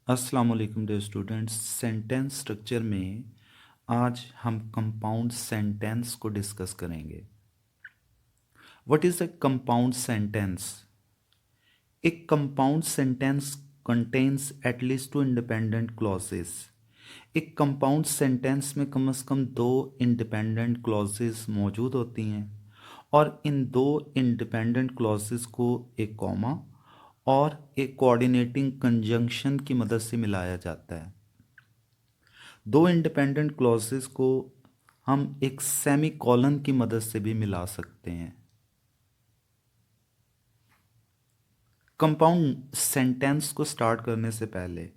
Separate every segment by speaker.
Speaker 1: अस्सलाम वालेकुम dear students. Sentence structure में आज हम कंपाउंड सेंटेंस को डिस्कस करेंगे। What is a compound sentence? एक compound sentence contains at least two independent clauses. एक कंपाउंड सेंटेंस में कम से कम दो इंडिपेंडेंट क्लॉजेस मौजूद होती हैं और इन दो इंडिपेंडेंट क्लॉजेस को एक कॉमा और एक कोऑर्डिनेटिंग कंजंक्शन की मदद से मिलाया जाता है। दो इंडिपेंडेंट क्लॉजेस को हम एक सेमी कॉलन की मदद से भी मिला सकते हैं। कंपाउंड सेंटेंस को स्टार्ट करने से पहले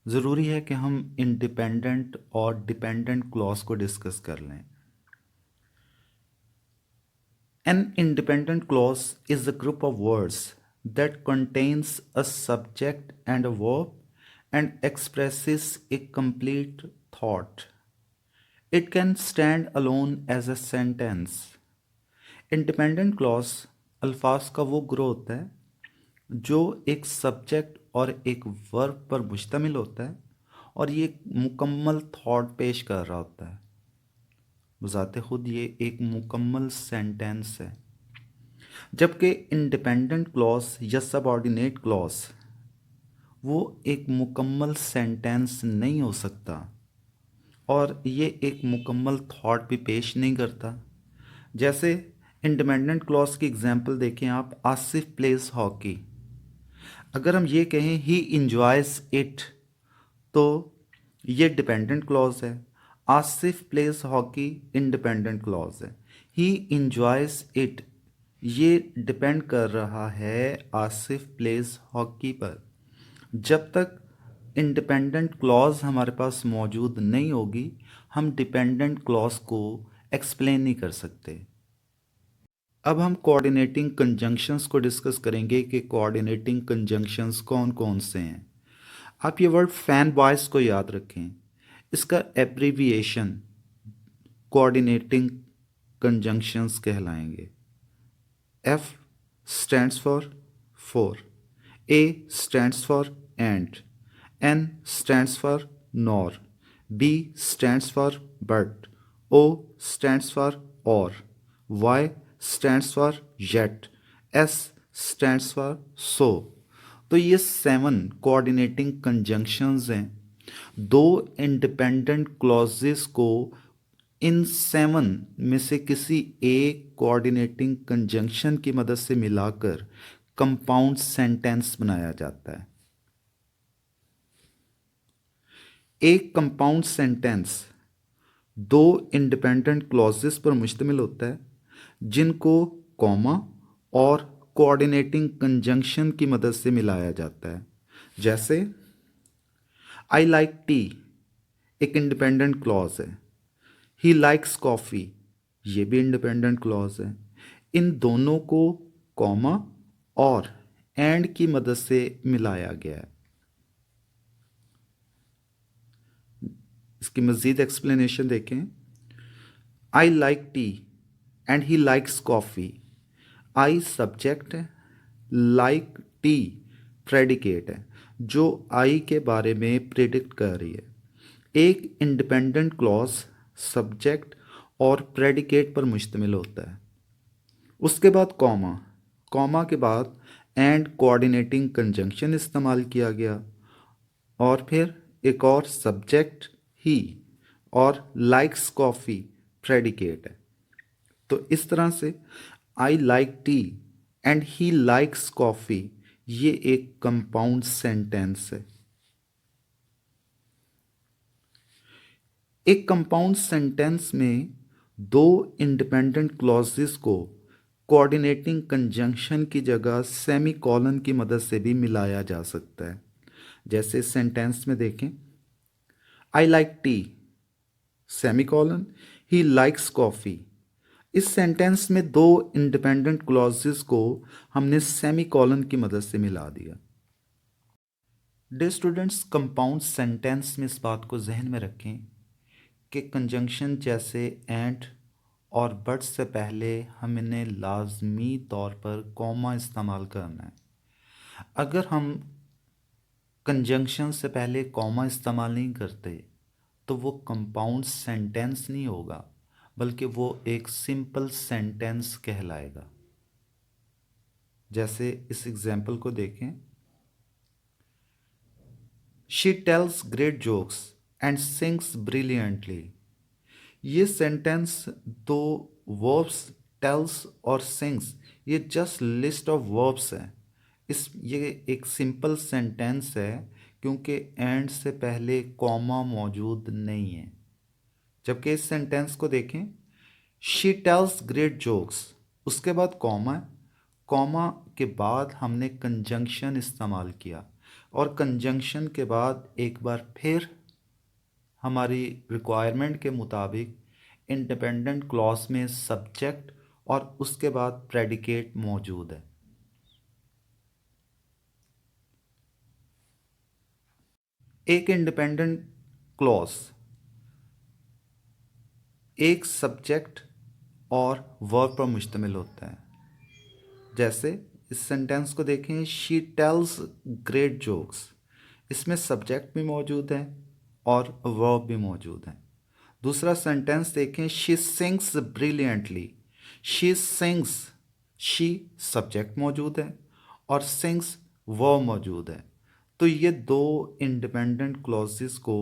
Speaker 1: ज़रूरी है कि हम इंडिपेंडेंट और डिपेंडेंट क्लॉज को डिस्कस कर लें। An independent clause is a group of words that contains a subject and a verb and expresses a complete thought. It can stand alone as a sentence. Independent clause अल्फाज का वो group होता है जो एक subject और एक verb पर मुश्तमिल होता है और ये एक मुकम्मल थॉट पेश कर रहा होता है। बज़ाते खुद ये एक मुकम्मल सेंटेंस है। जबकि इंडिपेंडेंट क्लॉज या सबऑर्डिनेट क्लॉज वो एक मुकम्मल सेंटेंस नहीं हो सकता और ये एक मुकम्मल थॉट भी पेश नहीं करता। जैसे इंडिपेंडेंट क्लॉज की एग्जांपल देखें आप, आसिफ प्लेज हॉकी। अगर हम ये कहें ही इंजॉयज इट तो ये डिपेंडेंट क्लॉज है। Asif pledge hockey independent clause है। ही इंजॉयज इट ये डिपेंड कर रहा है आसिफ प्लेज हॉकी पर। जब तक इंडिपेंडेंट क्लॉज हमारे पास मौजूद नहीं होगी हम डिपेंडेंट क्लॉज को एक्सप्लेन नहीं कर सकते। अब हम कोऑर्डिनेटिंग कंजंक्शंस को डिस्कस करेंगे कि कोऑर्डिनेटिंग कंजंक्शंस कौन कौन से हैं। आप ये वर्ड फैन बॉयज़ को याद रखें। इसका एब्रीविएशन कोऑर्डिनेटिंग कंजंक्शंस कहलाएंगे। F stands for, A stands for and, N stands for nor, B stands for but, O stands for or, Y stands for yet, S stands for so। तो ये 7 coordinating conjunctions हैं। दो independent clauses को इन 7 में से किसी एक coordinating conjunction की मदद से मिलाकर कंपाउंड सेंटेंस बनाया जाता है। एक कंपाउंड सेंटेंस दो इंडिपेंडेंट क्लॉजेस पर मुश्तमिल होता है जिनको कॉमा और कोऑर्डिनेटिंग कंजंक्शन की मदद से मिलाया जाता है। जैसे आई लाइक टी एक इंडिपेंडेंट क्लॉज है। ही लाइक्स कॉफ़ी ये भी इंडिपेंडेंट क्लॉज है। इन दोनों को कॉमा और एंड की मदद से मिलाया गया है। इसकी मज़ीद एक्सप्लेनेशन देखें। I like T and he likes coffee. I subject है, लाइक टी प्रेडिकेट है जो आई के बारे में प्रेडिक्ट कर रही है। एक इंडिपेंडेंट क्लॉज सब्जेक्ट और प्रेडिकेट पर मुश्तमिल होता है। उसके बाद कॉमा, कॉमा के बाद एंड कोऑर्डिनेटिंग कंजंक्शन इस्तेमाल किया गया और फिर एक और सब्जेक्ट ही और लाइक्स कॉफ़ी प्रेडिकेट है। तो इस तरह से I like T and he likes coffee ये एक कंपाउंड सेंटेंस है। एक कंपाउंड सेंटेंस में दो इंडिपेंडेंट क्लॉजेस को कोऑर्डिनेटिंग कंजंक्शन की जगह सेमी कॉलन की मदद से भी मिलाया जा सकता है। जैसे सेंटेंस में देखें, I like T semi colon he likes coffee. इस सेंटेंस में दो इंडिपेंडेंट क्लॉजेस को हमने सेमी कॉलन की मदद से मिला दिया। डियर स्टूडेंट्स, कंपाउंड सेंटेंस में इस बात को जहन में रखें कि कंजंक्शन जैसे एंड और बट से पहले हमने लाजमी तौर पर कॉमा इस्तेमाल करना है। अगर हम कंजंक्शन से पहले कॉमा इस्तेमाल नहीं करते तो वो कंपाउंड सेंटेंस नहीं होगा, बल्कि वो एक सिंपल सेंटेंस कहलाएगा। जैसे इस एग्जाम्पल को देखें, she tells great jokes and sings brilliantly. ये सेंटेंस दो वर्ब्स टेल्स और सिंग्स, ये जस्ट लिस्ट ऑफ वर्ब्स है। ये एक सिंपल सेंटेंस है क्योंकि एंड से पहले कॉमा मौजूद नहीं है। जबकि इस सेंटेंस को देखें, शी टेल्स ग्रेट जोक्स, उसके बाद कॉमा है, कॉमा के बाद हमने कंजंक्शन इस्तेमाल किया और कंजंक्शन के बाद एक बार फिर हमारी रिक्वायरमेंट के मुताबिक इंडिपेंडेंट क्लॉज में सब्जेक्ट और उसके बाद प्रेडिकेट मौजूद है। एक इंडिपेंडेंट क्लॉज एक सब्जेक्ट और वर्ब पर मुश्तमिल होता है। जैसे इस सेंटेंस को देखें, शी टेल्स ग्रेट जोक्स, इसमें सब्जेक्ट भी मौजूद है और वर्ब भी मौजूद है। दूसरा सेंटेंस देखें, she sings brilliantly, she sings, she subject मौजूद है और सिंग्स वर्ब मौजूद है। तो ये दो इंडिपेंडेंट क्लॉजेस को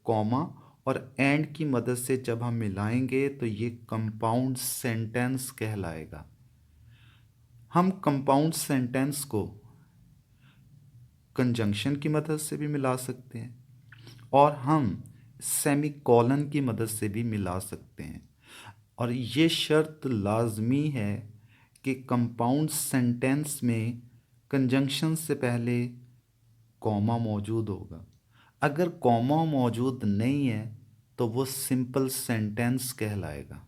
Speaker 1: कॉमा और एंड की मदद से जब हम मिलाएंगे तो ये कंपाउंड सेंटेंस कहलाएगा। हम कंपाउंड सेंटेंस को कंजंक्शन की मदद से भी मिला सकते हैं और हम सेमीकोलन की मदद से भी मिला सकते हैं, और ये शर्त लाजमी है कि कंपाउंड सेंटेंस में कंजंक्शन से पहले कॉमा मौजूद होगा। अगर कॉमा मौजूद नहीं है तो वो सिंपल सेंटेंस कहलाएगा।